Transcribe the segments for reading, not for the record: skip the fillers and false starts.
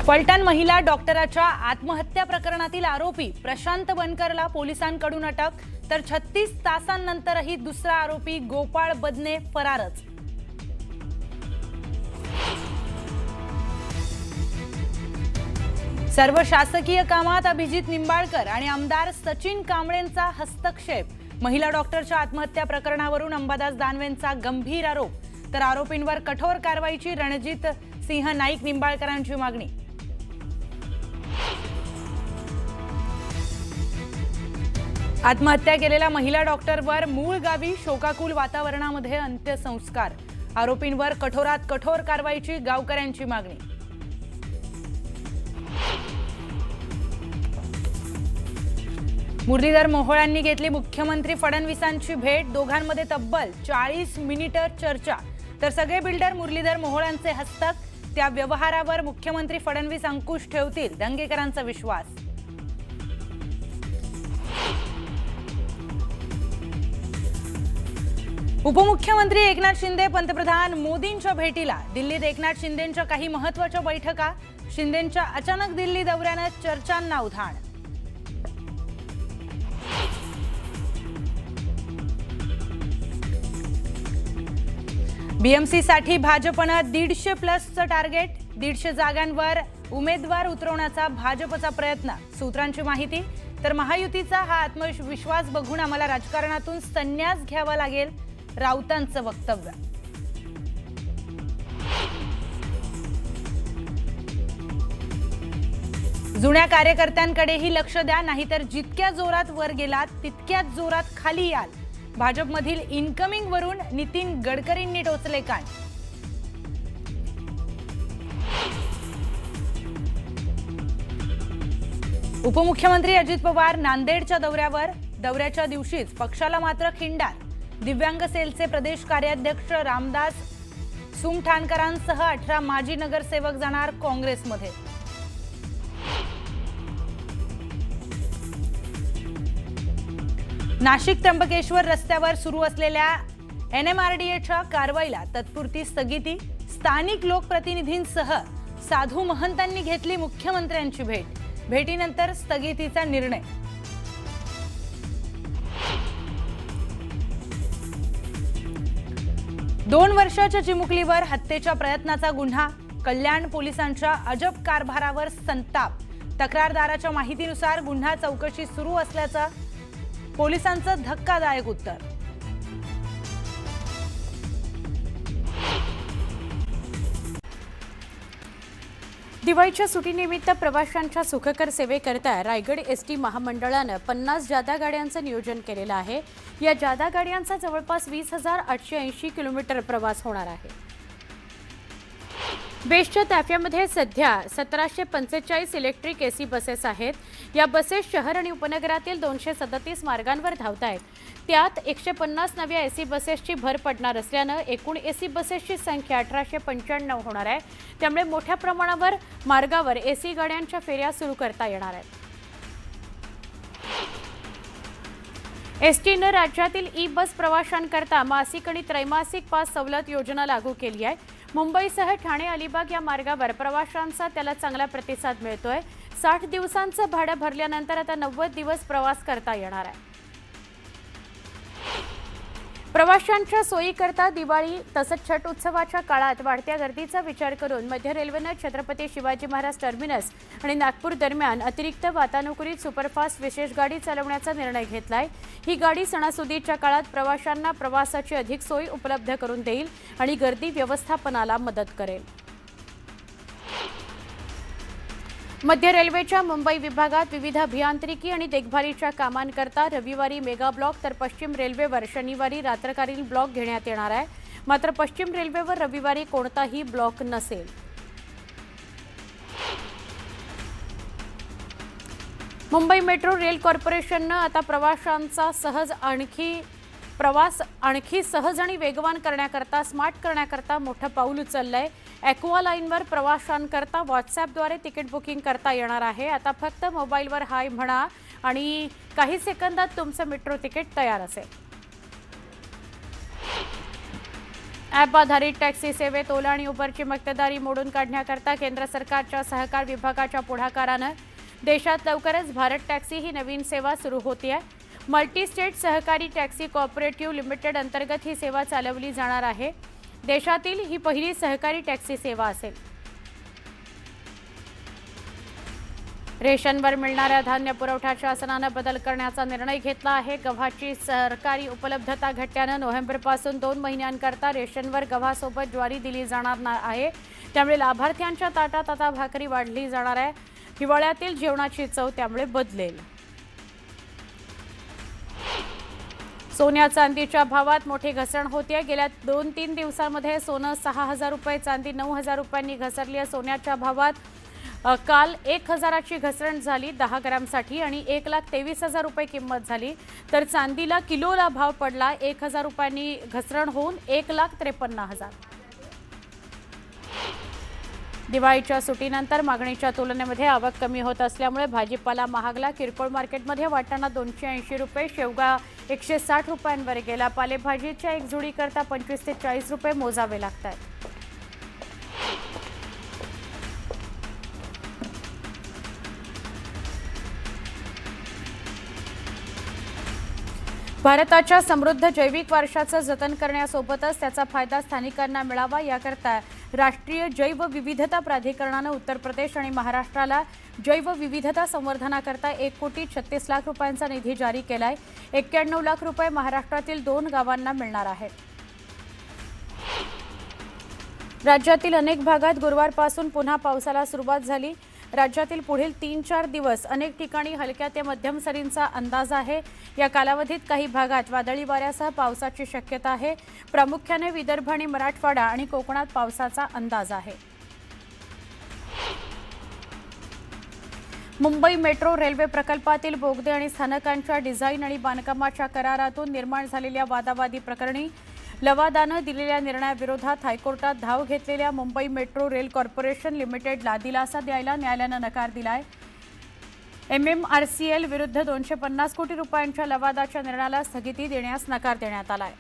फलटण महिला डॉक्टराच्या आत्महत्या प्रकरणातील आरोपी प्रशांत बनकरला पोलिसांकडून अटक, तर 36 तासांनंतरही दुसरा आरोपी गोपाळ बदने फरारच। सर्व शासकीय कामात अभिजित निंबाळकर आणि आमदार सचिन कांबळेंचा हस्तक्षेप। महिला डॉक्टरच्या आत्महत्या प्रकरणावरून अंबादास दानवेंचा गंभीर आरोप, तर आरोपींवर कठोर कारवाईची रणजित सिंह नाईक निंबाळकरांची मागणी। आत्महत्या केलेल्या महिला डॉक्टरवर मूळ गावी शोकाकुल वातावरणामध्ये अंत्यसंस्कार। आरोपींवर कठोरात कठोर कारवाईची गावकऱ्यांची मागणी। मुरलीधर मोहोळ यांनी घेतली मुख्यमंत्री फडणवीसांची भेट। दोघांमध्ये तब्बल 40 मिनिटे चर्चा, तर सगळे बिल्डर मुरलीधर मोहोळ यांचे हस्तक। त्या व्यवहारावर मुख्यमंत्री फडणवीस अंकुश ठेवतील, दंगेकरांचा विश्वास। उपमुख्यमंत्री एकनाथ शिंदे पंतप्रधान मोदींच्या भेटीला। दिल्लीत एकनाथ शिंदेंच्या काही महत्त्वाच्या बैठका। शिंदेंच्या अचानक दिल्ली दौऱ्याने चर्चांना उधाण। बीएमसीसाठी भाजपनं 150+ टार्गेट। 150 जागांवर उमेदवार उतरवण्याचा भाजपचा प्रयत्न। सूत्रांची माहिती, तर महायुतीचा हा आत्मविश्वास बघून आम्हाला राजकारणातून संन्यास घ्यावा लागेल, राऊतांचं वक्तव्य। जुन्या कार्यकर्त्यांकडेही लक्ष द्या, नाहीतर जितक्या जोरात वर गेलात तितक्याच जोरात खाली याल। भाजपमधील इनकमिंग वरून नितीन गडकरींनी टोचले कान। उपमुख्यमंत्री अजित पवार नांदेडच्या दौऱ्यावर। दौऱ्याच्या दिवशीच पक्षाला मात्र खिंडार। दिव्यांग सेलचे प्रदेश कार्याध्यक्ष रामदास सुमठाणकरांसह 18 माजी नगरसेवक जाणार काँग्रेसमध्ये। नाशिक त्र्यंबकेश्वर रस्त्यावर सुरू असलेल्या एनएमआरडीएच्या कारवाईला तात्पुरती स्थगिती। स्थानिक लोकप्रतिनिधींसह साधू महंतांनी घेतली मुख्यमंत्र्यांची भेट। भेटीनंतर स्थगितीचा निर्णय। दोन वर्षाच्या चिमुकलीवर हत्येच्या प्रयत्नाचा गुन्हा। कल्याण पोलिसांच्या अजब कारभारावर संताप। तक्रारदाराच्या माहितीनुसार गुन्हा चौकशी सुरू असल्याचं पोलिसांचं धक्कादायक उत्तर। दिवाळीच्या सुट्टीनिमित्त प्रवाशांच्या सुखकर सेवेकरता रायगड एसटी महामंडळानं 50 जादा गाड्यांचं नियोजन केलेलं आहे। या जादा गाड्यांचा जवळपास 20,880 किलोमीटर प्रवास होणार आहे। बेस्टच्या ताफ्यामध्ये सध्या 1745 इलेक्ट्रिक एसी बसेस आहेत। या बसेस शहर आणि उपनगरातील 237 मार्गांवर धावत आहेत। त्यात 150 नव्या एसी बसेसची भर पडणार असल्यानं एकूण एसी बसेसची संख्या 1895 होणार आहे। त्यामुळे मोठ्या प्रमाणावर मार्गावर एसी गाड्यांच्या फेऱ्या सुरू करता येणार आहेत। एसटीनं राज्यातील ई बस प्रवाशांकरता मासिक आणि त्रैमासिक पास सवलत योजना लागू केली आहे। मुंबईसह ठाणे अलिबाग या मार्गावर प्रवाशांचा त्याला चांगला प्रतिसाद मिळतोय। 60 दिवसांचं भाडं भरल्यानंतर आता 90 दिवस प्रवास करता येणार आहे। प्रवाशांच्या सोयीकरता दिवाळी तसंच छठ उत्सवाच्या काळात वाढत्या गर्दीचा विचार करून मध्य रेल्वेनं छत्रपती शिवाजी महाराज टर्मिनस आणि नागपूर दरम्यान अतिरिक्त वातानुकूलित सुपरफास्ट विशेष गाडी चालवण्याचा निर्णय घेतलाय। ही गाडी सणासुदीच्या काळात प्रवाशांना प्रवासाची अधिक सोय उपलब्ध करून देईल आणि गर्दी व्यवस्थापनाला मदत करेल। मध्य रेल्वेच्या मुंबई विभागात विविध अभियांत्रिकी आणि देखभालीच्या कामांकरता रविवारी मेगा ब्लॉक, तर पश्चिम रेल्वेवर शनिवारी रात्रकालीन ब्लॉक घेण्यात येणार आहे। मात्र पश्चिम रेल्वेवर रविवारी कोणताही ब्लॉक नसेल। मुंबई मेट्रो रेल कॉर्पोरेशननं आता प्रवाशांचा प्रवास आणखी सहज आणि वेगवान करण्याकरता, स्मार्ट करण्याकरता मोठं पाऊल उचललंय। ॲक्वा लाईनवर प्रवाशांकरता व्हॉट्सॲपद्वारे तिकीट बुकिंग करता येणार आहे। आता फक्त मोबाईलवर हाय म्हणा आणि काही सेकंदात तुमचं मेट्रो तिकीट तयार असेल। ॲप आधारित टॅक्सी सेवेत ओला आणि उबरची मक्तेदारी मोडून काढण्याकरता केंद्र सरकारच्या सहकार विभागाच्या पुढाकारानं देशात लवकरच भारत टॅक्सी ही नवीन सेवा सुरू होती आहे. मल्टी स्टेट सहकारी टॅक्सी कोऑपरेटिव्ह लिमिटेड अंतर्गत ही सेवा चालवली जाणार आहे. देशातील ही पहिली सहकारी टॅक्सी सेवा असेल. रेशनवर मिळणाऱ्या धान्य पुरवठ्यात शासनानं बदल करण्याचा निर्णय घेतला आहे. गव्हाची सरकारी उपलब्धता घटल्यानं नोव्हेंबरपासून 2 महिन्यांकरता रेशनवर गव्हासोबत ज्वारी दिली जाणार आहे. त्यामुळे लाभार्थ्यांच्या ताटात आता भाकरी वाढली जाणार आहे. हिवाळ्यातील जेवणाची चव त्यामुळे बदलेल. सोन्या चांदीच्या भावात मोठी घसरण होते. गेल्या 2-3 दिवसांमध्ये सोनं 6,000 रुपये, चांदी 9,000 रुपयांनी घसरली आहे. सोन्याच्या भावात काल 1,000ची घसरण झाली 10 ग्रॅमसाठी आणि 1,23,000 रुपये किंमत झाली. तर चांदीला किलोला भाव पडला 1,000 रुपयांनी घसरण होऊन 1,53,000. दिवाळीच्या सुट्टीनंतर मागणीच्या तुलनेमध्ये आवक कमी होत असल्यामुळे भाजीपाला महागला. किरकोळ मार्केटमध्ये वाटाणा 280 रुपये, शेवगा 160 रुपयांवर गेला. पालेभाजीच्या एक जुडीकरता 25 ते 40 रुपये मोजावे लागत आहेत. भारताच्या समृद्ध जैविक वारशाचं जतन करण्यासोबतच त्याचा फायदा स्थानिकांना मिळावा याकरता राष्ट्रीय जैवविविधता प्राधिकरणानं उत्तर प्रदेश आणि महाराष्ट्राला जैवविविधता संवर्धनाकरता 1,36,00,000 रुपयांचा निधी जारी केला आहे. 91 लाख रुपये महाराष्ट्रातील 2 गावांना मिळणार आहेत. राज्यातील अनेक भागात गुरुवारपासून पुन्हा पावसाला सुरुवात झाली. राज्यातील पुढील 3-4 दिवस अनेक ठिकाणी हलक्या ते मध्यम सरींचा अंदाज आहे. या कालावधीत काही भागात वादळी वाऱ्यासह पावसाची शक्यता आहे. प्रामुख्याने विदर्भ आणि मराठवाडा आणि कोकणात पावसाचा अंदाज आहे. मुंबई मेट्रो रेल्वे प्रकल्पातील बोगदे आणि स्थानकांच्या डिझाईन आणि बांधकामाच्या करारातून निर्माण झालेल्या वादावादी प्रकरणी लवादानं दिलेल्या निर्णयाविरोधात हायकोर्टात धाव घेतलेल्या मुंबई मेट्रो रेल कॉर्पोरेशन लिमिटेडला दिलासा द्यायला न्यायालयानं नकार दिलाय. MMRCL विरुद्ध 250 कोटी रुपयांच्या लवादाच्या निर्णयाला स्थगिती देण्यास नकार देण्यात आलाय.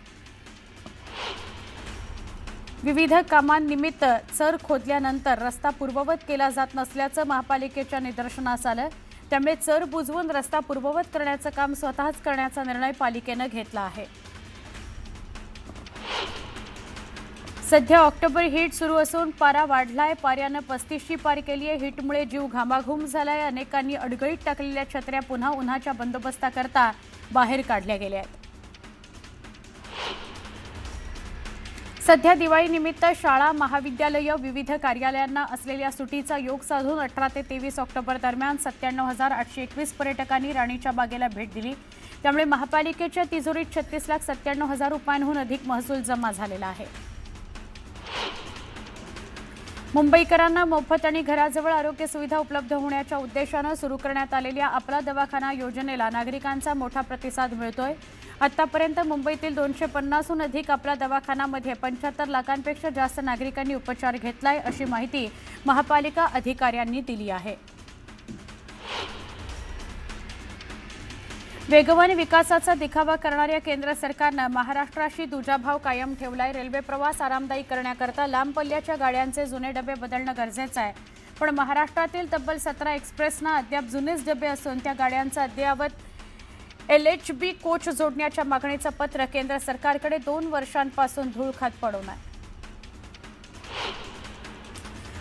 विविध कामांनिमित्त चर खोदल्यानंतर रस्ता पूर्ववत केला जात नसल्याचं महापालिकेच्या निदर्शनास आलं. त्यामुळे चर बुजवून रस्ता पूर्ववत करण्याचं काम स्वतःच करण्याचा निर्णय पालिकेनं घेतला आहे. सध्या ऑक्टोबर हीट सुरू असून पारा वाढलाय. पाऱ्यानं 35ची पार केली आहे. हीटमुळे जीव घामाघूम झालाय. अनेकांनी अडगळीत टाकलेल्या छत्र्या पुन्हा उन्हाच्या बंदोबस्ताकरता बाहेर काढल्या गेल्या आहेत. सध्या दिवाळीनिमित्त शाळा, महाविद्यालयं, विविध कार्यालयांना असलेल्या सुटीचा योग साधून 18 ते 23 ऑक्टोबर दरम्यान 97,821 पर्यटकांनी राणीच्या बागेला भेट दिली. त्यामुळे महापालिकेच्या तिजोरीत 36,97,000 रुपयांहून अधिक महसूल जमा झालेला आहे. मुंबईकरांना मोफत आणि घराजवळ आरोग्य सुविधा उपलब्ध होण्याच्या उद्देशानं सुरू करण्यात आलेल्या आपला दवाखाना योजनेला नागरिकांचा मोठा प्रतिसाद मिळतोय. आतापर्यंत मुंबईतील 250हून अधिक आपला दवाखानामध्ये 75 लाखांपेक्षा जास्त नागरिकांनी उपचार घेतलाय, अशी माहिती महापालिका अधिकाऱ्यांनी दिली आहे. वेगवान विकासाचा दिखावा करणाऱ्या केंद्र सरकारनं महाराष्ट्राशी दुजाभाव कायम ठेवलाय. रेल्वे प्रवास आरामदायी करण्याकरता लांब पल्ल्याच्या गाड्यांचे जुने डबे बदलणं गरजेचं आहे. पण महाराष्ट्रातील तब्बल 17 एक्सप्रेसना अद्याप जुनेच डबे असून त्या गाड्यांचं अद्ययावत LHB कोच जोडण्याच्या मागणीचं पत्र केंद्र सरकारकडे 2 वर्षांपासून धूळ खात पडून आहे.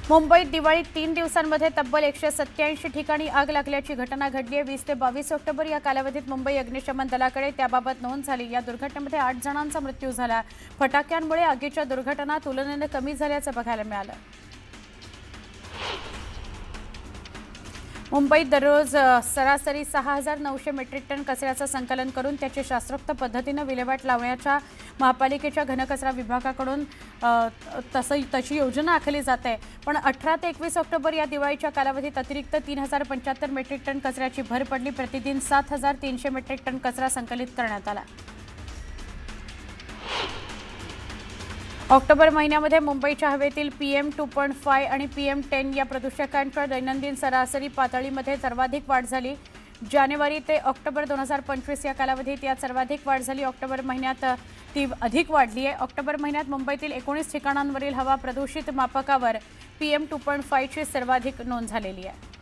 मुंबईत दिवाळीत 3 दिवसांमध्ये तब्बल 187 ठिकाणी आग लागल्याची घटना घडली आहे. 20 ते 22 ऑक्टोबर या कालावधीत मुंबई अग्निशमन दलाकडे त्याबाबत नोंद झाली. या दुर्घटनेमध्ये 8 जणांचा मृत्यू झाला. फटाक्यांमुळे आगीच्या दुर्घटना तुलनेने कमी झाल्याचं बघायला मिळालं. मुंबईत दररोज सरासरी 6,900 मेट्रिक टन कचऱ्याचं संकलन करून त्याची शास्त्रोक्त पद्धतीनं विल्हेवाट लावण्याच्या महापालिकेच्या घनकचरा विभागाकडून तशी योजना आखली जात आहे. पण 18 ते 21 ऑक्टोबर या दिवाळीच्या कालावधीत अतिरिक्त 3,075 मेट्रिक टन कचऱ्याची भर पडली. प्रतिदिन 7,300 मेट्रिक टन कचरा संकलित करण्यात आला. ऑक्टोबर महिन्यामध्ये मुंबईच्या हवेतील PM2.5 आणि PM10 या प्रदूषकांच्या दैनंदिन सरासरी पातळीमध्ये सर्वाधिक वाढ झाली. जानेवारी ते ऑक्टोबर 2025 या कालावधीत यात सर्वाधिक वाढ झाली. ऑक्टोबर महिन्यात ती अधिक वाढली आहे. ऑक्टोबर महिन्यात मुंबईतील 19 ठिकाणांवरील हवा प्रदूषित मापकावर PM 2.5 ची सर्वाधिक नोंद झालेली आहे.